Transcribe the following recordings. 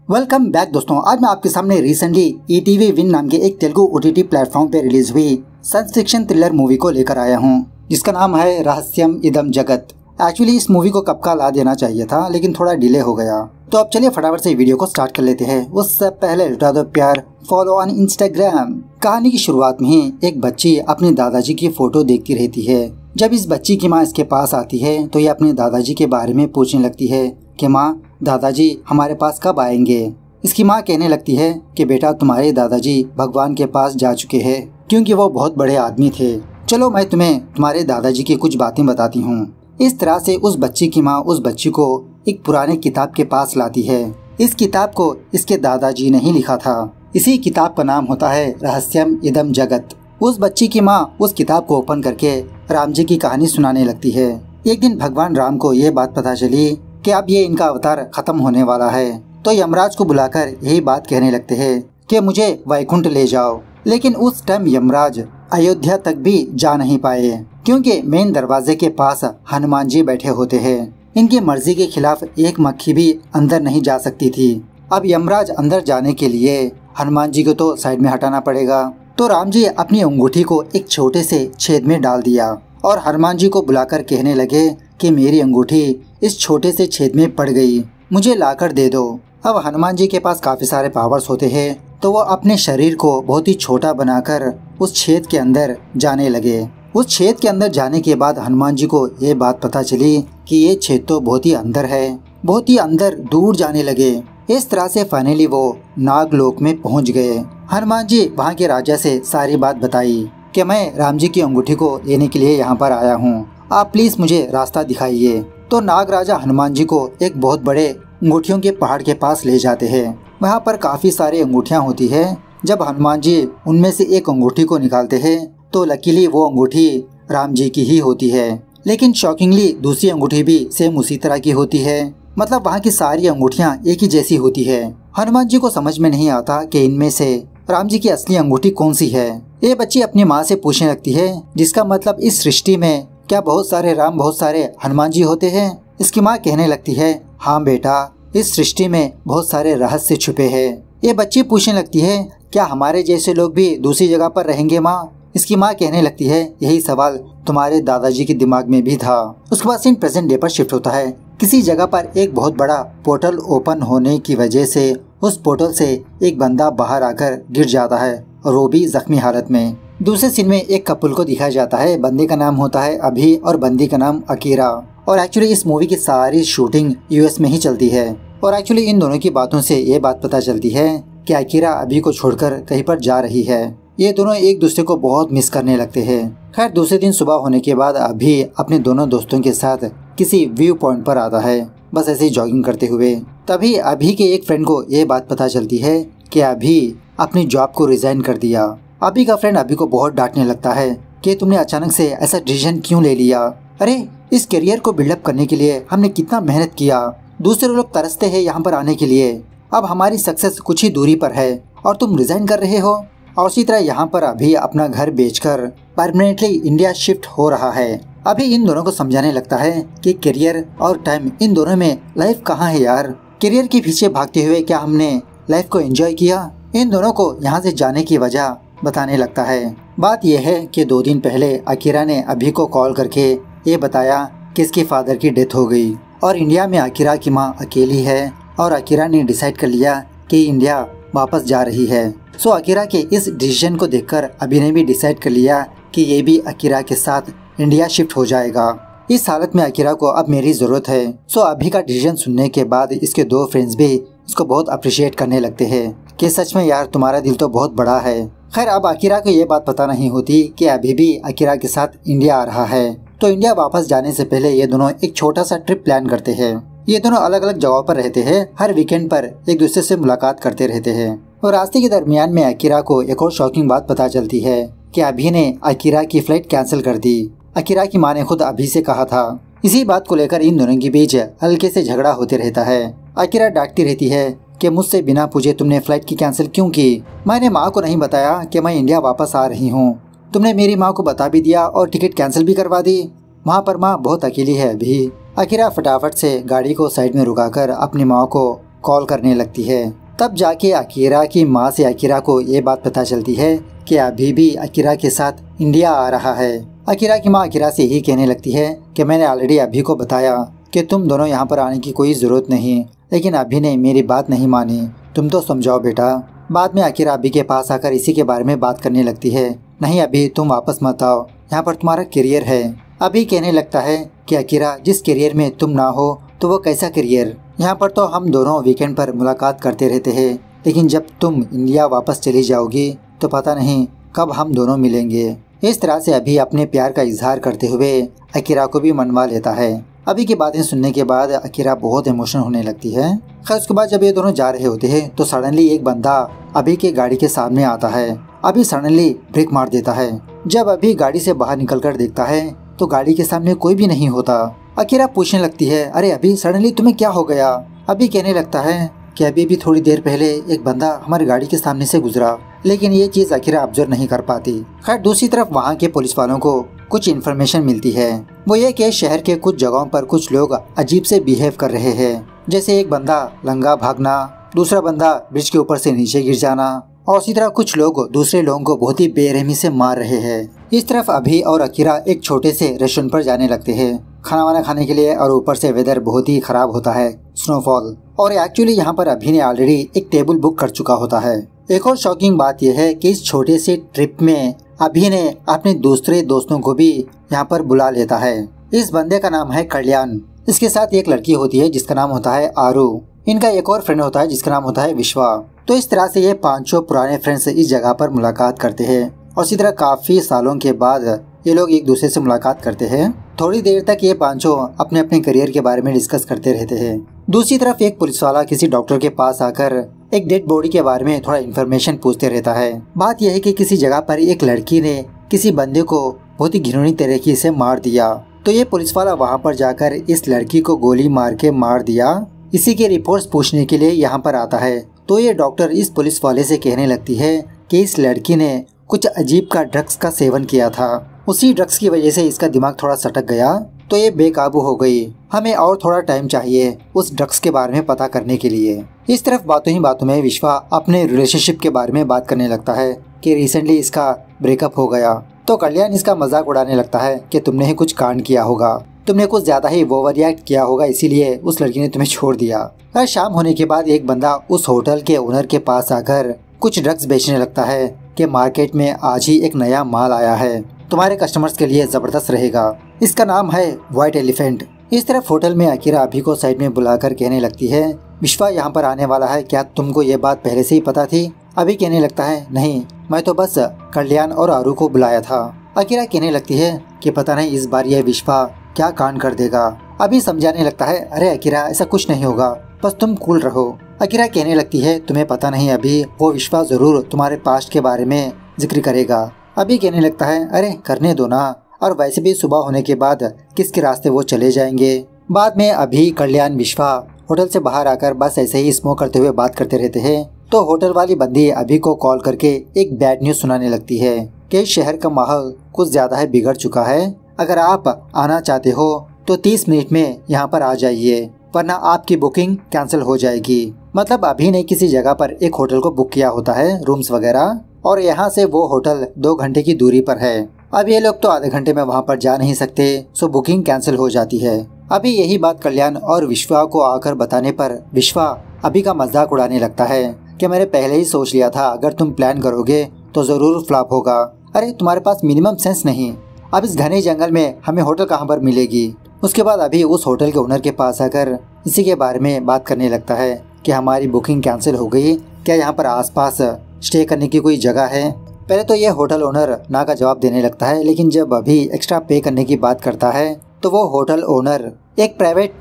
Welcome back दोस्तों। आज मैं आपके सामने रिसेंटली ईटीवी विन नाम के एक तेलुगु ओटीटी प्लेटफॉर्म पे रिलीज हुई साइंस फिक्शन थ्रिलर मूवी को लेकर आया हूँ, जिसका नाम है रहस्यम इदम जगत। एक्चुअली इस मूवी को कब का ला देना चाहिए था, लेकिन थोड़ा डिले हो गया। तो अब चलिए फटाफट से वीडियो को स्टार्ट कर लेते हैं। उससे पहले लुटा दो प्यार, फॉलो ऑन इंस्टाग्राम। कहानी की शुरुआत में ही एक बच्ची अपने दादाजी की फोटो देखती रहती है। जब इस बच्ची की माँ इसके पास आती है तो ये अपने दादाजी के बारे में पूछने लगती है कि माँ, दादाजी हमारे पास कब आएंगे। इसकी माँ कहने लगती है कि बेटा, तुम्हारे दादाजी भगवान के पास जा चुके हैं, क्योंकि वो बहुत बड़े आदमी थे। चलो मैं तुम्हें तुम्हारे दादाजी की कुछ बातें बताती हूँ। इस तरह से उस बच्ची की माँ उस बच्ची को एक पुराने किताब के पास लाती है। इस किताब को इसके दादाजी ने ही लिखा था। इसी किताब का नाम होता है रहस्यम इदम जगत। उस बच्ची की माँ उस किताब को ओपन करके राम जी की कहानी सुनाने लगती है। एक दिन भगवान राम को ये बात पता चली कि अब ये इनका अवतार खत्म होने वाला है, तो यमराज को बुलाकर यही बात कहने लगते हैं कि मुझे वैकुंठ ले जाओ। लेकिन उस टाइम यमराज अयोध्या तक भी जा नहीं पाए, क्योंकि मेन दरवाजे के पास हनुमान जी बैठे होते हैं। इनकी मर्जी के खिलाफ एक मक्खी भी अंदर नहीं जा सकती थी। अब यमराज अंदर जाने के लिए हनुमान जी को तो साइड में हटाना पड़ेगा। तो राम जी अपनी अंगूठी को एक छोटे से छेद में डाल दिया और हनुमान जी को बुलाकर कहने लगे कि मेरी अंगूठी इस छोटे से छेद में पड़ गई, मुझे लाकर दे दो। अब हनुमान जी के पास काफी सारे पावर्स होते हैं, तो वो अपने शरीर को बहुत ही छोटा बनाकर उस छेद के अंदर जाने लगे। उस छेद के अंदर जाने के बाद हनुमान जी को ये बात पता चली कि ये छेद तो बहुत ही अंदर है, बहुत ही अंदर दूर जाने लगे। इस तरह से फाइनली वो नागलोक में पहुंच गए। हनुमान जी वहाँ के राजा से सारी बात बताई कि मैं राम जी की अंगूठी को लेने के लिए यहाँ पर आया हूँ, आप प्लीज मुझे रास्ता दिखाइए। तो नाग राजा हनुमान जी को एक बहुत बड़े अंगूठियों के पहाड़ के पास ले जाते हैं। वहाँ पर काफी सारी अंगूठियाँ होती है। जब हनुमान जी उनमें से एक अंगूठी को निकालते हैं तो लकीली वो अंगूठी राम जी की ही होती है। लेकिन शॉकिंगली दूसरी अंगूठी भी सेम उसी तरह की होती है। मतलब वहाँ की सारी अंगूठियाँ एक ही जैसी होती है। हनुमान जी को समझ में नहीं आता कि इनमें से राम जी की असली अंगूठी कौन सी है। ये बच्ची अपनी माँ से पूछने लगती है, जिसका मतलब इस सृष्टि में क्या बहुत सारे राम, बहुत सारे हनुमान जी होते हैं। इसकी माँ कहने लगती है, हाँ बेटा, इस सृष्टि में बहुत सारे रहस्य छुपे हैं। ये बच्ची पूछने लगती है, क्या हमारे जैसे लोग भी दूसरी जगह पर रहेंगे माँ। इसकी माँ कहने लगती है, यही सवाल तुम्हारे दादाजी के दिमाग में भी था। उसके बाद सीन प्रेजेंट डे पर शिफ्ट होता है। किसी जगह पर एक बहुत बड़ा पोर्टल ओपन होने की वजह से उस पोर्टल से एक बंदा बाहर आकर गिर जाता है, और वो भी जख्मी हालत में। दूसरे सीन में एक कपल को दिखाया जाता है। बंदे का नाम होता है अभी और बंदी का नाम अकीरा। और एक्चुअली इस मूवी की सारी शूटिंग यूएस में ही चलती है। और एक्चुअली इन दोनों की बातों से ये बात पता चलती है कि अकीरा अभी को छोड़कर कहीं पर जा रही है। ये दोनों एक दूसरे को बहुत मिस करने लगते हैं। खैर दूसरे दिन सुबह होने के बाद अभी अपने दोनों दोस्तों के साथ किसी व्यू पॉइंट पर आता है, बस ऐसे ही जॉगिंग करते हुए। तभी अभी के एक फ्रेंड को ये बात पता चलती है कि अभी अपनी जॉब को रिजाइन कर दिया। अभी का फ्रेंड अभी को बहुत डांटने लगता है कि तुमने अचानक से ऐसा डिसीजन क्यों ले लिया। अरे इस करियर को बिल्डअप करने के लिए हमने कितना मेहनत किया, दूसरे लोग तरसते हैं यहाँ पर आने के लिए। अब हमारी सक्सेस कुछ ही दूरी पर है और तुम रिजाइन कर रहे हो। और उसी तरह यहाँ पर अभी अपना घर बेचकर परमानेंटली इंडिया शिफ्ट हो रहा है। अभी इन दोनों को समझाने लगता है कि करियर और टाइम, इन दोनों में लाइफ कहाँ है यार। करियर के पीछे भागते हुए क्या हमने लाइफ को एंजॉय किया। इन दोनों को यहाँ से जाने की वजह बताने लगता है। बात यह है कि 2 दिन पहले अकीरा ने अभी को कॉल करके ये बताया कि इसके फादर की डेथ हो गई और इंडिया में अकीरा की माँ अकेली है। और अकीरा ने डिसाइड कर लिया कि इंडिया वापस जा रही है। सो अकीरा के इस डिसीजन को देखकर अभी ने भी डिसाइड कर लिया कि ये भी अकीरा के साथ इंडिया शिफ्ट हो जाएगा। इस हालत में अकीरा को अब मेरी जरूरत है। सो अभी का डिसीजन सुनने के बाद इसके 2 फ्रेंड्स भी इसको बहुत अप्रिशिएट करने लगते हैं कि सच में यार तुम्हारा दिल तो बहुत बड़ा है। खैर अब अकीरा को ये बात पता नहीं होती कि अभी भी अकीरा के साथ इंडिया आ रहा है। तो इंडिया वापस जाने से पहले ये दोनों एक छोटा सा ट्रिप प्लान करते हैं। ये दोनों अलग अलग जगहों पर रहते हैं, हर वीकेंड पर एक दूसरे से मुलाकात करते रहते हैं। और रास्ते के दरमियान में अकीरा को एक और शॉकिंग बात पता चलती है कि अभी ने अकीरा की फ्लाइट कैंसिल कर दी। अकीरा की माँ ने खुद अभी से कहा था। इसी बात को लेकर इन दोनों के बीच हल्के से झगड़ा होते रहता है। अकीरा डांटती रहती है कि मुझसे बिना पूछे तुमने फ्लाइट की कैंसिल क्यों की। मैंने माँ को नहीं बताया कि मैं इंडिया वापस आ रही हूँ। तुमने मेरी माँ को बता भी दिया और टिकट कैंसिल भी करवा दी। वहाँ पर माँ बहुत अकेली है अभी। अकीरा फटाफट से गाड़ी को साइड में रुकाकर अपनी माँ को कॉल करने लगती है। तब जाके अकीरा की माँ से अकीरा को ये बात पता चलती है कि अभी भी अकीरा के साथ इंडिया आ रहा है। अकीरा की माँ अकीरा से यही कहने लगती है कि मैंने ऑलरेडी अभी को बताया कि तुम दोनों यहाँ पर आने की कोई ज़रूरत नहीं, लेकिन अभी ने मेरी बात नहीं मानी, तुम तो समझाओ बेटा। बाद में अकीरा अभी के पास आकर इसी के बारे में बात करने लगती है। नहीं अभी तुम वापस मत आओ, यहाँ पर तुम्हारा करियर है। अभी कहने लगता है कि अकीरा जिस करियर में तुम ना हो तो वो कैसा करियर, यहाँ पर तो हम दोनों वीकेंड पर मुलाकात करते रहते हैं, लेकिन जब तुम इंडिया वापस चली जाओगी तो पता नहीं कब हम दोनों मिलेंगे। इस तरह से अभी अपने प्यार का इजहार करते हुए अकीरा को भी मनवा लेता है। अभी की बातें सुनने के बाद अकीरा बहुत इमोशनल होने लगती है। खैर उसके बाद जब ये दोनों जा रहे होते हैं तो सडनली एक बंदा अभी के गाड़ी के सामने आता है। अभी सडनली ब्रेक मार देता है। जब अभी गाड़ी से बाहर निकलकर देखता है तो गाड़ी के सामने कोई भी नहीं होता। अकीरा पूछने लगती है अरे अभी सडनली तुम्हें क्या हो गया। अभी कहने लगता है कि अभी भी थोड़ी देर पहले एक बंदा हमारी गाड़ी के सामने से गुजरा, लेकिन ये चीज अकीरा ऑब्जर्व नहीं कर पाती। खैर दूसरी तरफ वहाँ के पुलिस वालों को कुछ इन्फॉर्मेशन मिलती है। वो ये कि शहर के कुछ जगहों पर कुछ लोग अजीब से बिहेव कर रहे हैं, जैसे एक बंदा लंगा भागना, दूसरा बंदा ब्रिज के ऊपर से नीचे गिर जाना, और उसी तरह कुछ लोग दूसरे लोगों को बहुत ही बेरहमी से मार रहे हैं। इस तरफ अभी और अकीरा एक छोटे से रेस्टोरेंट पर जाने लगते हैं खाना वाना खाने के लिए, और ऊपर से वेदर बहुत ही खराब होता है, स्नोफॉल। और एक्चुअली यहाँ पर अभी ने ऑलरेडी एक टेबल बुक कर चुका होता है। एक और शॉकिंग बात यह है कि इस छोटे से ट्रिप में अभी ने अपने दूसरे दोस्तों को भी यहाँ पर बुला लेता है। इस बंदे का नाम है कल्याण। इसके साथ एक लड़की होती है जिसका नाम होता है आरू। इनका एक और फ्रेंड होता है जिसका नाम होता है विश्वा। तो इस तरह से ये पांचों पुराने फ्रेंड्स इस जगह पर मुलाकात करते हैं, और इसी तरह काफी सालों के बाद ये लोग एक दूसरे से मुलाकात करते हैं। थोड़ी देर तक ये पांचों अपने अपने करियर के बारे में डिस्कस करते रहते हैं। दूसरी तरफ एक पुलिस वाला किसी डॉक्टर के पास आकर एक डेड बॉडी के बारे में थोड़ा इन्फॉर्मेशन पूछते रहता है। बात यह है कि किसी जगह पर एक लड़की ने किसी बंदे को बहुत ही घिनौनी तरीके से मार दिया। तो ये पुलिस वाला वहाँ पर जाकर इस लड़की को गोली मार के मार दिया, इसी के रिपोर्ट्स पूछने के लिए यहाँ पर आता है। तो ये डॉक्टर इस पुलिस वाले से कहने लगती है कि इस लड़की ने कुछ अजीब का ड्रग्स का सेवन किया था, उसी ड्रग्स की वजह से इसका दिमाग थोड़ा सटक गया, तो ये बेकाबू हो गई। हमें और थोड़ा टाइम चाहिए उस ड्रग्स के बारे में पता करने के लिए। इस तरफ बातों ही बातों में विश्वा अपने रिलेशनशिप के बारे में बात करने लगता है कि रिसेंटली इसका ब्रेकअप हो गया। तो कल्याण इसका मजाक उड़ाने लगता है कि तुमने ही कुछ कांड किया होगा, तुमने कुछ ज्यादा ही ओवर रिएक्ट किया होगा, इसीलिए उस लड़की ने तुम्हें छोड़ दिया। और शाम होने के बाद एक बंदा उस होटल के ओनर के पास आकर कुछ ड्रग्स बेचने लगता है कि मार्केट में आज ही एक नया माल आया है, तुम्हारे कस्टमर्स के लिए जबरदस्त रहेगा, इसका नाम है व्हाइट एलिफेंट। इस तरफ होटल में अकीरा अभी को साइड में बुलाकर कहने लगती है विश्वा यहाँ पर आने वाला है, क्या तुमको ये बात पहले से ही पता थी। अभी कहने लगता है नहीं, मैं तो बस कल्याण और आरू को बुलाया था। अकीरा कहने लगती है कि पता नहीं इस बार यह विश्वा क्या कांड कर देगा। अभी समझाने लगता है अरे अकीरा ऐसा कुछ नहीं होगा, बस तुम कूल रहो। अकीरा कहने लगती है तुम्हें पता नहीं अभी वो विश्वा जरूर तुम्हारे पास्ट के बारे में जिक्र करेगा। अभी कहने लगता है अरे करने दो ना, और वैसे भी सुबह होने के बाद किसके रास्ते वो चले जाएंगे। बाद में अभी कल्याण विश्वा होटल से बाहर आकर बस ऐसे ही स्मोक करते हुए बात करते रहते हैं। तो होटल वाली बंदी अभी को कॉल करके एक बैड न्यूज सुनाने लगती है कि शहर का माहौल कुछ ज्यादा ही बिगड़ चुका है, अगर आप आना चाहते हो तो 30 मिनट में यहाँ पर आ जाइए, वरना आपकी बुकिंग कैंसिल हो जाएगी। मतलब अभी ने किसी जगह पर एक होटल को बुक किया होता है, रूम्स वगैरह, और यहाँ से वो होटल 2 घंटे की दूरी पर है। अब ये लोग तो आधे घंटे में वहाँ पर जा नहीं सकते, सो बुकिंग कैंसिल हो जाती है। अभी यही बात कल्याण और विश्वा को आकर बताने पर विश्वा अभी का मजाक उड़ाने लगता है कि मैंने पहले ही सोच लिया था अगर तुम प्लान करोगे तो जरूर फ्लॉप होगा। अरे तुम्हारे पास मिनिमम सेंस नहीं, अब इस घने जंगल में हमें होटल कहाँ पर मिलेगी। उसके बाद अभी उस होटल के ओनर के पास आकर इसी के बारे में बात करने लगता है कि हमारी बुकिंग कैंसिल हो गई, क्या यहाँ पर आसपास स्टे करने की कोई जगह है। पहले तो ये होटल ओनर ना का जवाब देने लगता है, लेकिन जब अभी एक्स्ट्रा पे करने की बात करता है तो वो होटल ओनर एक प्राइवेट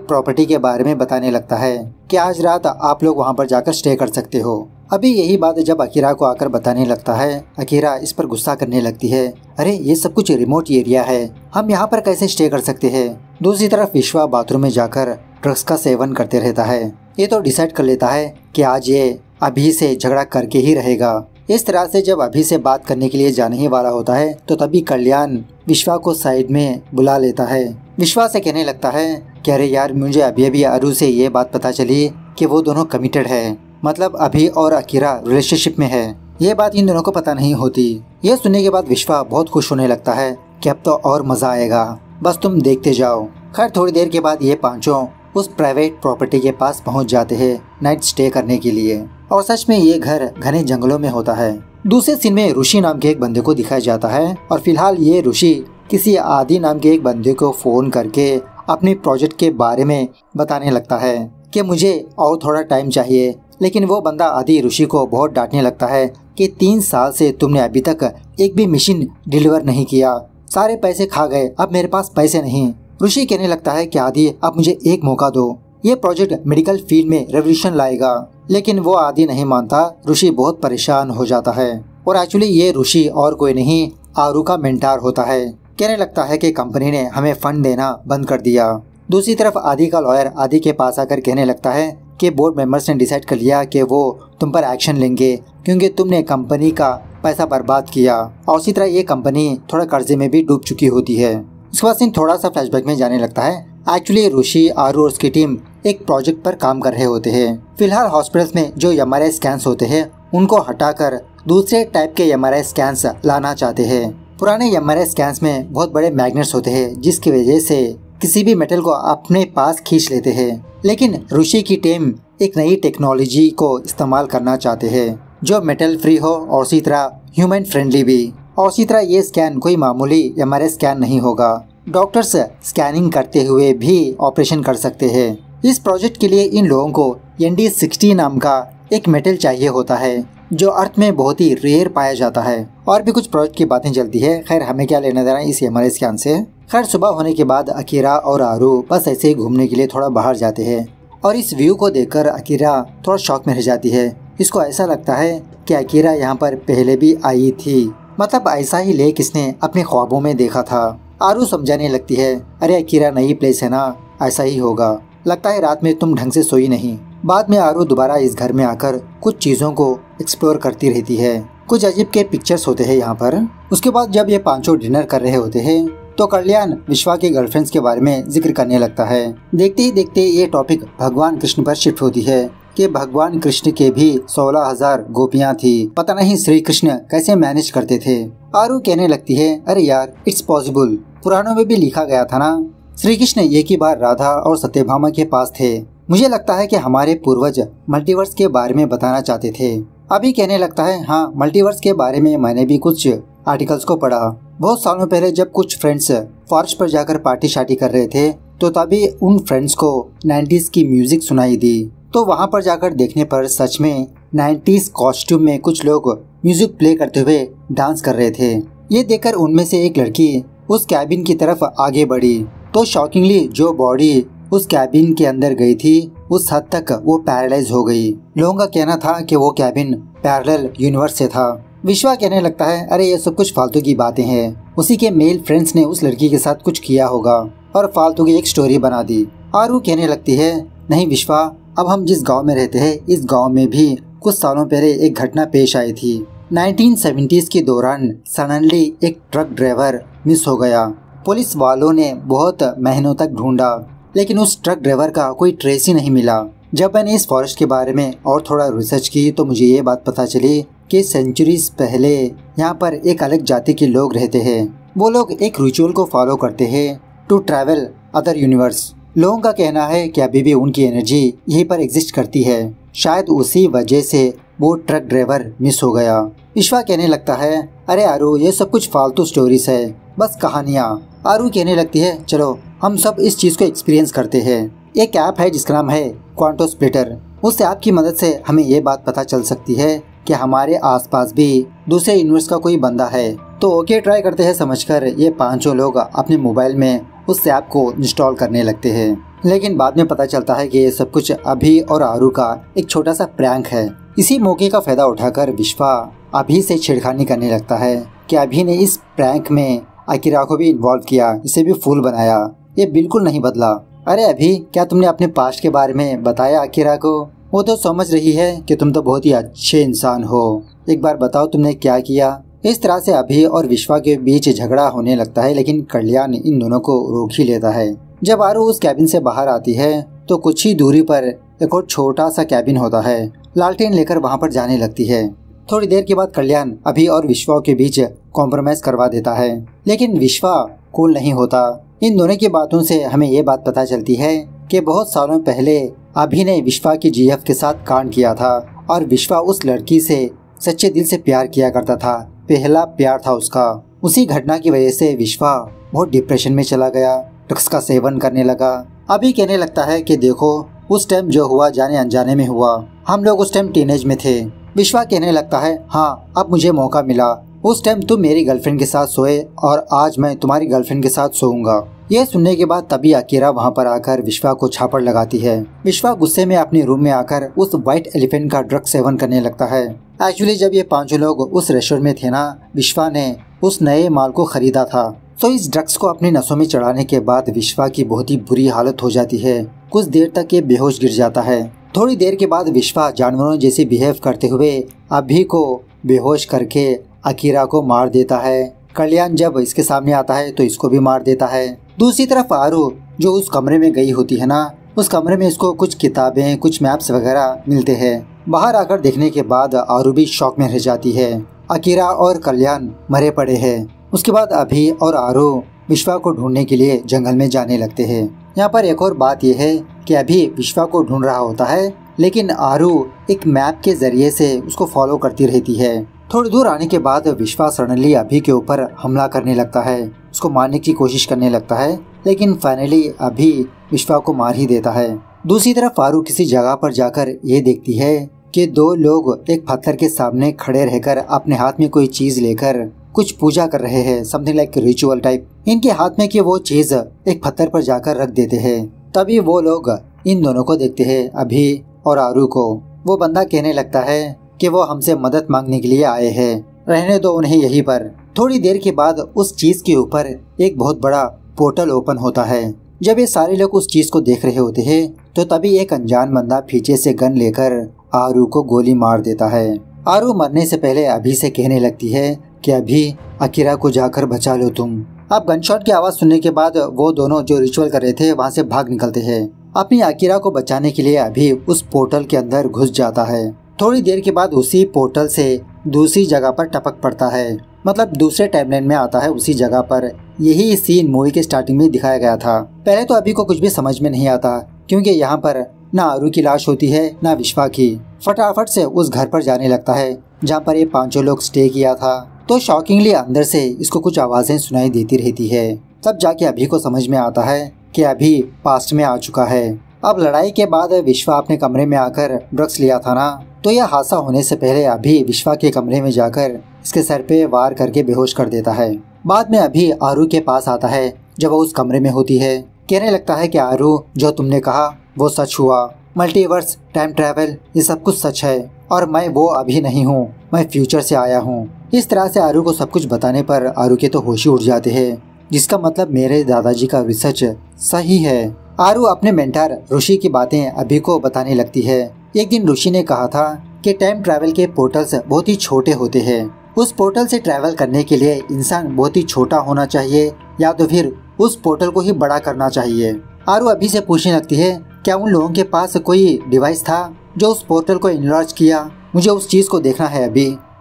प्रॉपर्टी के बारे में बताने लगता है कि आज रात आप लोग वहाँ पर जाकर स्टे कर सकते हो। अभी यही बात जब अकीरा को आकर बताने लगता है, अकीरा इस पर गुस्सा करने लगती है, अरे ये सब कुछ रिमोट एरिया है, हम यहाँ पर कैसे स्टे कर सकते हैं। दूसरी तरफ विश्वा बाथरूम में जाकर ड्रग्स का सेवन करते रहता है। ये तो डिसाइड कर लेता है कि आज ये अभी से झगड़ा करके ही रहेगा। इस तरह से जब अभी से बात करने के लिए जाने ही वाला होता है तो तभी कल्याण विश्वा को साइड में बुला लेता है। विश्वा से कहने लगता है कि अरे यार मुझे अभी अभी आरू से ये बात पता चली कि वो दोनों कमिटेड है, मतलब अभी और अकीरा रिलेशनशिप में है। ये बात इन दोनों को पता नहीं होती। ये सुनने के बाद विश्वा बहुत खुश होने लगता है कि अब तो और मजा आएगा, बस तुम देखते जाओ। खैर थोड़ी देर के बाद ये पांचों उस प्राइवेट प्रॉपर्टी के पास पहुंच जाते हैं नाइट स्टे करने के लिए। और सच में ये घर घने जंगलों में होता है। दूसरे सीन में ऋषि नाम के एक बंदे को दिखाया जाता है और फिलहाल ये ऋषि किसी आदि नाम के एक बंदे को फोन करके अपने प्रोजेक्ट के बारे में बताने लगता है कि मुझे और थोड़ा टाइम चाहिए। लेकिन वो बंदा आदि ऋषि को बहुत डांटने लगता है कि 3 साल से तुमने अभी तक एक भी मशीन डिलीवर नहीं किया, सारे पैसे खा गए, अब मेरे पास पैसे नहीं। ऋषि कहने लगता है कि आदि अब मुझे एक मौका दो, ये प्रोजेक्ट मेडिकल फील्ड में रेवोल्यूशन लाएगा। लेकिन वो आदि नहीं मानता। ऋषि बहुत परेशान हो जाता है और एक्चुअली ये ऋषि और कोई नहीं आरू का मेंटर होता है। कहने लगता है कि कंपनी ने हमें फंड देना बंद कर दिया। दूसरी तरफ आदि का लॉयर आदि के पास आकर कहने लगता है कि बोर्ड मेंबर्स ने डिसाइड कर लिया कि वो तुम पर एक्शन लेंगे क्योंकि तुमने कंपनी का पैसा बर्बाद किया। और उसी तरह ये कंपनी थोड़ा कर्जे में भी डूब चुकी होती है। इसके बाद सीन थोड़ा सा फ्लैशबैक में जाने लगता है। एक्चुअली ऋषि, आरू और उसकी टीम एक प्रोजेक्ट पर काम कर रहे होते हैं। फिलहाल हॉस्पिटल्स में जो MRI स्कैन्स होते हैं उनको हटाकर दूसरे टाइप के MRI स्कैन्स लाना चाहते हैं। पुराने MRI स्कैन्स में बहुत बड़े मैग्नेट्स होते हैं जिसकी वजह से किसी भी मेटल को अपने पास खींच लेते हैं। लेकिन ऋषि की टीम एक नई टेक्नोलॉजी को इस्तेमाल करना चाहते हैं जो मेटल फ्री हो और उसी तरह ह्यूमन फ्रेंडली भी। और उसी तरह ये स्कैन कोई मामूली MRI स्कैन नहीं होगा, डॉक्टर्स स्कैनिंग करते हुए भी ऑपरेशन कर सकते हैं। इस प्रोजेक्ट के लिए इन लोगों को ND60 नाम का एक मेटल चाहिए होता है जो अर्थ में बहुत ही रेयर पाया जाता है। और भी कुछ प्रोजेक्ट की बातें चलती है। खैर हमें क्या लेना देना इस MRI स्कैन से। खैर सुबह होने के बाद अकीरा और आरू बस ऐसे ही घूमने के लिए थोड़ा बाहर जाते हैं और इस व्यू को देखकर अकीरा थोड़ा शॉक में रह जाती है। इसको ऐसा लगता है कि अकीरा यहाँ पर पहले भी आई थी, मतलब ऐसा ही लेक इसने अपने ख्वाबों में देखा था। आरू समझाने लगती है, अरे अकीरा नई प्लेस है ना, ऐसा ही होगा, लगता है रात में तुम ढंग से सोई नहीं। बाद में आरू दोबारा इस घर में आकर कुछ चीजों को एक्सप्लोर करती रहती है। कुछ अजीब के पिक्चर्स होते हैं यहाँ पर। उसके बाद जब ये पांचों डिनर कर रहे होते हैं तो कल्याण विश्वा के गर्लफ्रेंड्स के बारे में जिक्र करने लगता है। देखते ही देखते ये टॉपिक भगवान कृष्ण पर शिफ्ट होती है कि भगवान कृष्ण के भी 16,000 गोपियाँ थी, पता नहीं श्री कृष्ण कैसे मैनेज करते थे। आरू कहने लगती है, अरे यार इट्स पॉसिबल, पुराणों में भी लिखा गया था ना, श्री कृष्ण एक ही बार राधा और सत्यभामा के पास थे। मुझे लगता है कि हमारे पूर्वज मल्टीवर्स के बारे में बताना चाहते थे। अभी कहने लगता है, हाँ मल्टीवर्स के बारे में मैंने भी कुछ आर्टिकल्स को पढ़ा। बहुत सालों पहले जब कुछ फ्रेंड्स फॉरेस्ट पर जाकर पार्टी शार्टी कर रहे थे तो तभी उन फ्रेंड्स को 90s की म्यूजिक सुनाई दी। तो वहाँ पर जाकर देखने पर सच में 90s कॉस्ट्यूम में कुछ लोग म्यूजिक प्ले करते हुए डांस कर रहे थे। ये देखकर उनमें से एक लड़की उस कैबिन की तरफ आगे बढ़ी तो शॉकिंगली जो बॉडी उस कैबिन के अंदर गई थी उस हद तक वो पैरालाइज हो गई। लोगों का कहना था कि वो कैबिन पैरेलल यूनिवर्स से था। विश्वा कहने लगता है, अरे ये सब कुछ फालतू की बातें हैं, उसी के मेल फ्रेंड्स ने उस लड़की के साथ कुछ किया होगा और फालतू की एक स्टोरी बना दी। आरू कहने लगती है, नहीं विश्वा, अब हम जिस गांव में रहते हैं इस गांव में भी कुछ सालों पहले एक घटना पेश आई थी। 1970s के दौरान सडनली एक ट्रक ड्राइवर मिस हो गया। पुलिस वालों ने बहुत महीनों तक ढूंढा लेकिन उस ट्रक ड्राइवर का कोई ट्रेस ही नहीं मिला। जब मैंने इस फॉरेस्ट के बारे में और थोड़ा रिसर्च की तो मुझे ये बात पता चली कि सेंचुरीज पहले यहाँ पर एक अलग जाति के लोग रहते हैं। वो लोग एक रिचुअल को फॉलो करते हैं टू ट्रैवल अदर यूनिवर्स। लोगों का कहना है कि अभी भी उनकी एनर्जी यहीं पर एग्जिस्ट करती है, शायद उसी वजह से वो ट्रक ड्राइवर मिस हो गया। विश्वा कहने लगता है, अरे आरू ये सब कुछ फालतू स्टोरीज है, बस कहानियाँ। आरू कहने लगती है, चलो हम सब इस चीज को एक्सपीरियंस करते हैं। एक ऐप है जिसका नाम है क्वांटो स्प्लिटर। उस ऐप की मदद से हमें ये बात पता चल सकती है कि हमारे आसपास भी दूसरे यूनिवर्स का कोई बंदा है। तो ओके ट्राई करते हैं समझकर ये पांचों लोग अपने मोबाइल में उस ऐप को इंस्टॉल करने लगते हैं। लेकिन बाद में पता चलता है कि ये सब कुछ अभी और आरू का एक छोटा सा प्रैंक है। इसी मौके का फायदा उठाकर विश्वा अभी से छेड़खानी करने लगता है कि अभी ने इस प्रैंक में अकीरा को भी इन्वॉल्व किया, इसे भी फूल बनाया, ये बिल्कुल नहीं बदला। अरे अभी क्या तुमने अपने पास्ट के बारे में बताया अकीरा को? वो तो समझ रही है कि तुम तो बहुत ही अच्छे इंसान हो, एक बार बताओ तुमने क्या किया। इस तरह से अभी और विश्वा के बीच झगड़ा होने लगता है लेकिन कल्याण इन दोनों को रोक ही लेता है। जब आरू उस कैबिन से बाहर आती है तो कुछ ही दूरी पर एक और छोटा सा कैबिन होता है। लालटेन लेकर वहाँ पर जाने लगती है। थोड़ी देर के बाद कल्याण अभी और विश्वा के बीच कॉम्प्रोमाइज करवा देता है, लेकिन विश्वा कूल नहीं होता। इन दोनों की बातों से हमें ये बात पता चलती है कि बहुत सालों पहले अभी ने विश्वा की जीएफ के साथ कांड किया था और विश्वा उस लड़की से सच्चे दिल से प्यार किया करता था। पहला प्यार था उसका। उसी घटना की वजह से विश्वा बहुत डिप्रेशन में चला गया, ड्रग्स का सेवन करने लगा। अभी कहने लगता है कि देखो उस टाइम जो हुआ जाने अनजाने में हुआ, हम लोग उस टाइम टीनेज में थे। विश्वा कहने लगता है हाँ अब मुझे मौका मिला, उस टाइम तुम मेरी गर्लफ्रेंड के साथ सोए और आज मैं तुम्हारी गर्लफ्रेंड के साथ सोऊंगा। यह सुनने के बाद तभी अकीरा वहाँ पर आकर विश्वा को छापड़ लगाती है। विश्वा गुस्से में अपने रूम में आकर उस व्हाइट एलिफेंट का ड्रग सेवन करने लगता है। एक्चुअली जब ये पांचों लोग उस रेस्टोरेंट में थे ना, विश्वा ने उस नए माल को खरीदा था। तो इस ड्रग्स को अपनी नसों में चढ़ाने के बाद विश्वा की बहुत ही बुरी हालत हो जाती है। कुछ देर तक ये बेहोश गिर जाता है। थोड़ी देर के बाद विश्वा जानवरों जैसे बिहेव करते हुए अभी को बेहोश करके अकीरा को मार देता है। कल्याण जब इसके सामने आता है तो इसको भी मार देता है। दूसरी तरफ आरू जो उस कमरे में गई होती है ना, उस कमरे में इसको कुछ किताबें, कुछ मैप्स वगैरह मिलते हैं। बाहर आकर देखने के बाद आरू भी शॉक में रह जाती है। अकीरा और कल्याण मरे पड़े हैं। उसके बाद अभी और आरू विश्वा को ढूंढने के लिए जंगल में जाने लगते हैं। यहाँ पर एक और बात यह है कि अभी विश्वा को ढूंढ रहा होता है, लेकिन आरू एक मैप के जरिए से उसको फॉलो करती रहती है। थोड़ी दूर आने के बाद विश्वा सडनली अभी के ऊपर हमला करने लगता है, उसको मारने की कोशिश करने लगता है, लेकिन फाइनली अभी विश्वा को मार ही देता है। दूसरी तरफ आरू किसी जगह पर जाकर ये देखती है कि दो लोग एक पत्थर के सामने खड़े रहकर अपने हाथ में कोई चीज लेकर कुछ पूजा कर रहे हैं, समथिंग लाइक रिचुअल टाइप। इनके हाथ में कि वो चीज एक पत्थर पर जाकर रख देते हैं। तभी वो लोग इन दोनों को देखते हैं, अभी और आरू को। वो बंदा कहने लगता है कि वो हमसे मदद मांगने के लिए आए हैं, रहने दो उन्हें यहीं पर। थोड़ी देर के बाद उस चीज के ऊपर एक बहुत बड़ा पोर्टल ओपन होता है। जब ये सारे लोग उस चीज को देख रहे होते हैं तो तभी एक अनजान बंदा पीछे से गन लेकर आरू को गोली मार देता है। आरू मरने से पहले अभी से कहने लगती है कि अभी अकीरा को जाकर बचा लो तुम। अब गनशॉट की आवाज सुनने के बाद वो दोनों जो रिचुअल कर रहे थे वहाँ से भाग निकलते हैं। अपनी अकीरा को बचाने के लिए अभी उस पोर्टल के अंदर घुस जाता है। थोड़ी देर के बाद उसी पोर्टल से दूसरी जगह पर टपक पड़ता है, मतलब दूसरे टाइमलाइन में आता है उसी जगह पर। यही सीन मूवी के स्टार्टिंग में दिखाया गया था। पहले तो अभी को कुछ भी समझ में नहीं आता, क्योंकि यहाँ पर ना आरू की लाश होती है ना विश्वा की। फटाफट से उस घर पर जाने लगता है जहाँ पर ये पांचों लोग स्टे किया था। तो शॉकिंगली अंदर से इसको कुछ आवाजें सुनाई देती रहती है। तब जाके अभी को समझ में आता है कि अभी पास्ट में आ चुका है। अब लड़ाई के बाद विश्वा अपने कमरे में आकर ड्रग्स लिया था ना, तो यह हादसा होने से पहले अभी विश्वा के कमरे में जाकर इसके सर पे वार करके बेहोश कर देता है। बाद में अभी आरू के पास आता है जब वो उस कमरे में होती है। कहने लगता है कि आरू जो तुमने कहा वो सच हुआ, मल्टीवर्स, टाइम ट्रैवल, ये सब कुछ सच है और मैं वो अभी नहीं हूँ, मैं फ्यूचर से आया हूँ। इस तरह से आरू को सब कुछ बताने पर आरू के तो होश ही उड़ जाते हैं, जिसका मतलब मेरे दादाजी का रिसर्च सही है। आरू अपने मेंटर ऋषि की बातें अभी को बताने लगती है। एक दिन ऋषि ने कहा था कि टाइम ट्रैवल के पोर्टल्स बहुत ही छोटे होते हैं। उस पोर्टल से ट्रैवल करने के लिए इंसान बहुत ही छोटा होना चाहिए या तो फिर उस पोर्टल को ही बड़ा करना चाहिए। आरू अभी से पूछने लगती है क्या उन लोगों के पास कोई डिवाइस था जो उस पोर्टल को इनलार्ज किया, मुझे उस चीज को देखना है।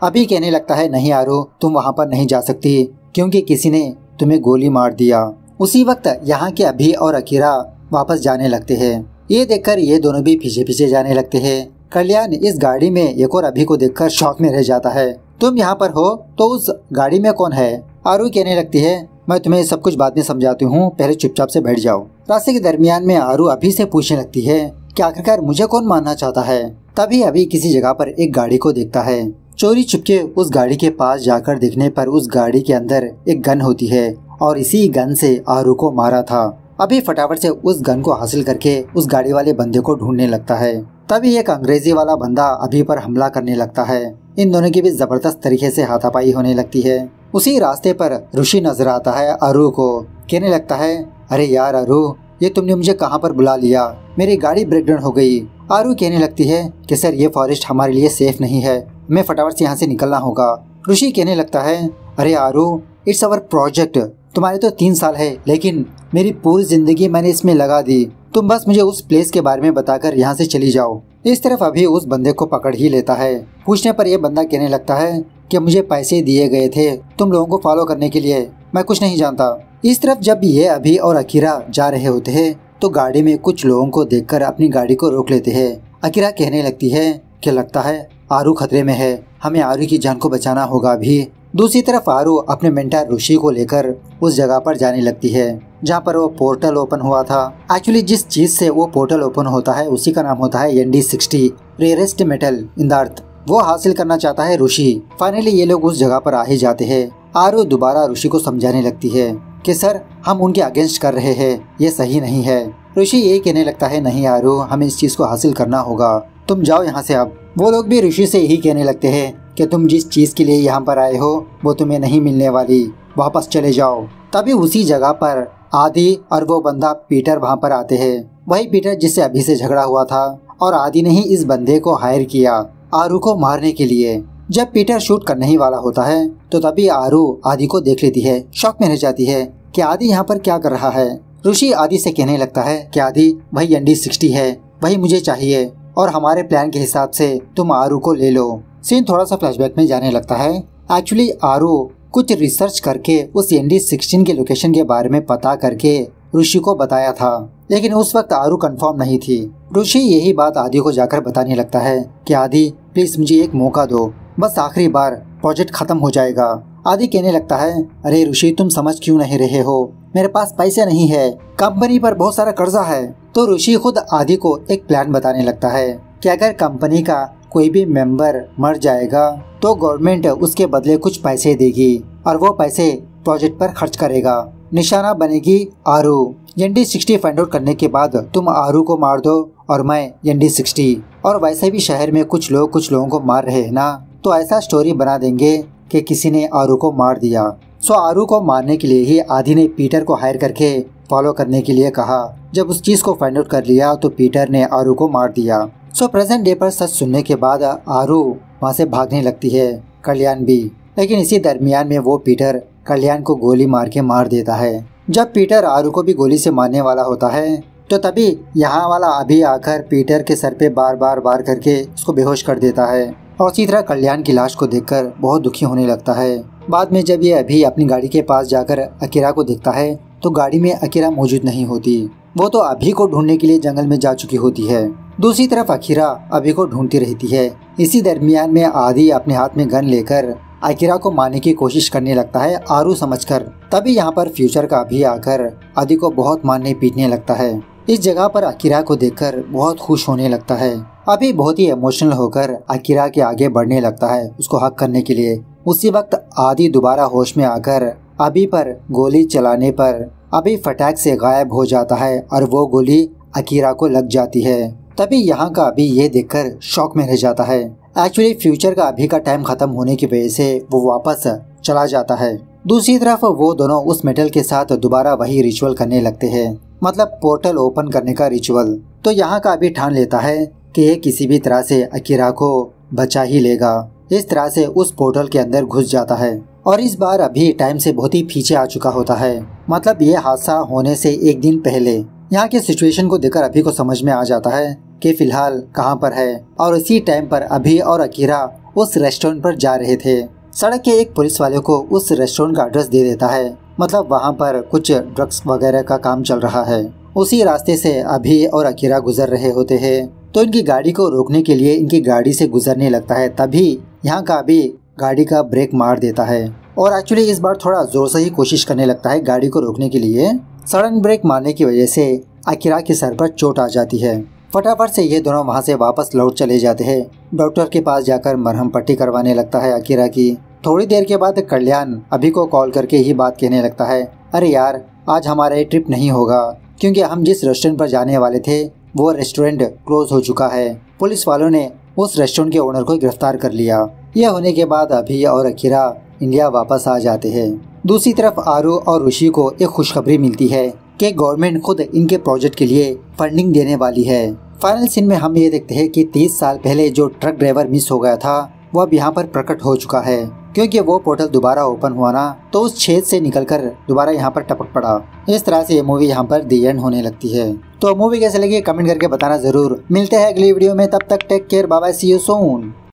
अभी कहने लगता है नहीं आरू, तुम वहाँ पर नहीं जा सकती क्योंकि किसी ने तुम्हें गोली मार दिया। उसी वक्त यहाँ के अभी और अकीरा वापस जाने लगते हैं। ये देखकर ये दोनों भी पीछे पीछे जाने लगते हैं। कल्याण इस गाड़ी में एक और अभी को देखकर शॉक में रह जाता है। तुम यहाँ पर हो तो उस गाड़ी में कौन है? आरू कहने लगती है मैं तुम्हें सब कुछ बाद में समझाती हूँ, पहले चुपचाप से बैठ जाओ। रास्ते के दरमियान में आरू अभी से पूछने लगती है कि आखिरकार मुझे कौन मारना चाहता है। तभी अभी किसी जगह पर एक गाड़ी को देखता है। चोरी चुपके उस गाड़ी के पास जाकर देखने पर उस गाड़ी के अंदर एक गन होती है और इसी गन से आरू को मारा था। अभी फटाफट से उस गन को हासिल करके उस गाड़ी वाले बंदे को ढूंढने लगता है। तभी एक अंग्रेजी वाला बंदा अभी पर हमला करने लगता है। इन दोनों की भी जबरदस्त तरीके से हाथापाई होने लगती है। उसी रास्ते पर ऋषि नजर आता है आरू को। कहने लगता है अरे यार आरू, ये तुमने मुझे कहाँ पर बुला लिया, मेरी गाड़ी ब्रेकडाउन हो गई। आरू कहने लगती है कि सर ये फॉरेस्ट हमारे लिए सेफ नहीं है, हमें फटाफट से यहाँ से निकलना होगा। ऋषि कहने लगता है अरे आरू, इट्स अवर प्रोजेक्ट, तुम्हारे तो 3 साल है, लेकिन मेरी पूरी जिंदगी मैंने इसमें लगा दी। तुम बस मुझे उस प्लेस के बारे में बताकर यहाँ से चली जाओ। इस तरफ अभी उस बंदे को पकड़ ही लेता है। पूछने पर यह बंदा कहने लगता है कि मुझे पैसे दिए गए थे तुम लोगों को फॉलो करने के लिए, मैं कुछ नहीं जानता। इस तरफ जब ये अभी और अकीरा जा रहे होते हैं तो गाड़ी में कुछ लोगों को देखकर अपनी गाड़ी को रोक लेते हैं। अकीरा कहने लगती है कि लगता है आरू खतरे में है, हमें आरू की जान को बचाना होगा अभी। दूसरी तरफ आरू अपने मेंटर ऋषि को लेकर उस जगह पर जाने लगती है जहाँ पर वो पोर्टल ओपन हुआ था। एक्चुअली जिस चीज से वो पोर्टल ओपन होता है उसी का नाम होता है ND60, rarest metal in the earth. वो हासिल करना चाहता है ऋषि। फाइनली ये लोग उस जगह पर आ ही जाते हैं। आरू दोबारा ऋषि को समझाने लगती है कि सर हम उनके अगेंस्ट कर रहे हैं, ये सही नहीं है। ऋषि ये कहने लगता है नहीं आरू, हमें इस चीज को हासिल करना होगा, तुम जाओ यहाँ से अब। वो लोग भी ऋषि से यही कहने लगते हैं कि तुम जिस चीज के लिए यहाँ पर आए हो वो तुम्हें नहीं मिलने वाली, वापस चले जाओ। तभी उसी जगह पर आदि और वो बंदा पीटर वहाँ पर आते हैं। वही पीटर जिससे अभी से झगड़ा हुआ था, और आदि ने ही इस बंदे को हायर किया आरू को मारने के लिए। जब पीटर शूट करने ही वाला होता है तो तभी आरू आदि को देख लेती है, शॉक में रह जाती है कि आदि यहाँ पर क्या कर रहा है। ऋषि आदि से कहने लगता है कि आदि वही ND60 है, वही मुझे चाहिए, और हमारे प्लान के हिसाब से तुम आरू को ले लो। सीन थोड़ा सा फ्लैशबैक में जाने लगता है। एक्चुअली आरू कुछ रिसर्च करके उस ND16 के लोकेशन के बारे में पता करके ऋषि को बताया था, लेकिन उस वक्त आरू कंफर्म नहीं थी। ऋषि यही बात आदि को जाकर बताने लगता है कि आदि प्लीज मुझे एक मौका दो, बस आखिरी बार, प्रोजेक्ट खत्म हो जाएगा। आदि कहने लगता है अरे ऋषि तुम समझ क्यों नहीं रहे हो, मेरे पास पैसे नहीं है, कंपनी पर बहुत सारा कर्जा है। तो ऋषि खुद आदि को एक प्लान बताने लगता है कि अगर कंपनी का कोई भी मेंबर मर जाएगा तो गवर्नमेंट उसके बदले कुछ पैसे देगी और वो पैसे प्रोजेक्ट पर खर्च करेगा। निशाना बनेगी आरू। ND60 फाइंड आउट करने के बाद तुम आरू को मार दो और मैं ND60। और वैसे भी शहर में कुछ लोगों को मार रहे हैं ना, तो ऐसा स्टोरी बना देंगे कि किसी ने आरू को मार दिया। सो आरू को मारने के लिए ही आदि ने पीटर को हायर करके फॉलो करने के लिए कहा। जब उस चीज को फाइंड आउट कर लिया तो पीटर ने आरू को मार दिया। सो प्रेजेंट डे पर सच सुनने के बाद आरू वहाँ से भागने लगती है, कल्याण भी। लेकिन इसी दरमियान में वो पीटर कल्याण को गोली मार के मार देता है। जब पीटर आरू को भी गोली से मारने वाला होता है तो तभी यहाँ वाला अभी आकर पीटर के सर पे बार बार वार करके उसको बेहोश कर देता है। और इसी तरह कल्याण की लाश को देखकर बहुत दुखी होने लगता है। बाद में जब ये अभी अपनी गाड़ी के पास जाकर अकीरा को देखता है तो गाड़ी में अकीरा मौजूद नहीं होती, वो तो अभी को ढूंढने के लिए जंगल में जा चुकी होती है। दूसरी तरफ अकीरा अभी को ढूंढती रहती है। इसी दरमियान में आदि अपने हाथ में गन लेकर अकीरा को मारने की कोशिश करने लगता है आरू समझकर। तभी यहाँ पर फ्यूचर का अभी आकर आदि को बहुत मारने पीटने लगता है। इस जगह पर अकीरा को देखकर बहुत खुश होने लगता है। अभी बहुत ही इमोशनल होकर अकीरा के आगे बढ़ने लगता है उसको हक करने के लिए। उसी वक्त आदि दोबारा होश में आकर अभी पर गोली चलाने पर अभी फटाक से गायब हो जाता है और वो गोली अकीरा को लग जाती है। तभी यहाँ का अभी ये देखकर शॉक में रह जाता है। एक्चुअली फ्यूचर का अभी का टाइम खत्म होने की वजह से वो वापस चला जाता है। दूसरी तरफ वो दोनों उस मेटल के साथ दोबारा वही रिचुअल करने लगते हैं, मतलब पोर्टल ओपन करने का रिचुअल। तो यहाँ का अभी ठान लेता है कि ये किसी भी तरह से अकीरा को बचा ही लेगा। इस तरह से उस पोर्टल के अंदर घुस जाता है और इस बार अभी टाइम से बहुत ही पीछे आ चुका होता है, मतलब ये हादसा होने से एक दिन पहले। यहाँ की सिचुएशन को देखकर अभी को समझ में आ जाता है कि फिलहाल कहाँ पर है। और इसी टाइम पर अभी और अकीरा उस रेस्टोरेंट पर जा रहे थे। सड़क के एक पुलिस वाले को उस रेस्टोरेंट का एड्रेस दे देता है, मतलब वहाँ पर कुछ ड्रग्स वगैरह का काम चल रहा है। उसी रास्ते से अभी और अकीरा गुजर रहे होते हैं तो इनकी गाड़ी को रोकने के लिए इनकी गाड़ी से गुजरने लगता है। तभी यहाँ का अभी गाड़ी का ब्रेक मार देता है और एक्चुअली इस बार थोड़ा जोर से ही कोशिश करने लगता है गाड़ी को रोकने के लिए। सडन ब्रेक मारने की वजह से अकीरा के सर पर चोट आ जाती है। फटाफट से ये दोनों वहाँ से वापस लौट चले जाते हैं। डॉक्टर के पास जाकर मरहम पट्टी करवाने लगता है अकीरा की। थोड़ी देर के बाद कल्याण अभी को कॉल करके ही बात कहने लगता है, अरे यार आज हमारा ये ट्रिप नहीं होगा क्योंकि हम जिस रेस्टोरेंट पर जाने वाले थे वो रेस्टोरेंट क्लोज हो चुका है। पुलिस वालों ने उस रेस्टोरेंट के ओनर को गिरफ्तार कर लिया। यह होने के बाद अभी और अकीरा इंडिया वापस आ जाते हैं। दूसरी तरफ आरू और ऋषि को एक खुशखबरी मिलती है कि गवर्नमेंट खुद इनके प्रोजेक्ट के लिए फंडिंग देने वाली है। फाइनल सीन में हम ये देखते हैं कि 30 साल पहले जो ट्रक ड्राइवर मिस हो गया था वो अब यहाँ पर प्रकट हो चुका है। क्योंकि वो पोर्टल दोबारा ओपन हुआ ना तो उस छेद से निकलकर दोबारा यहाँ पर टपक पड़ा। इस तरह से ये मूवी यहाँ पर दी एंड होने लगती है। तो मूवी कैसे लगी कमेंट करके बताना जरूर। मिलते हैं अगली वीडियो में, तब तक take care, bye bye, see you soon.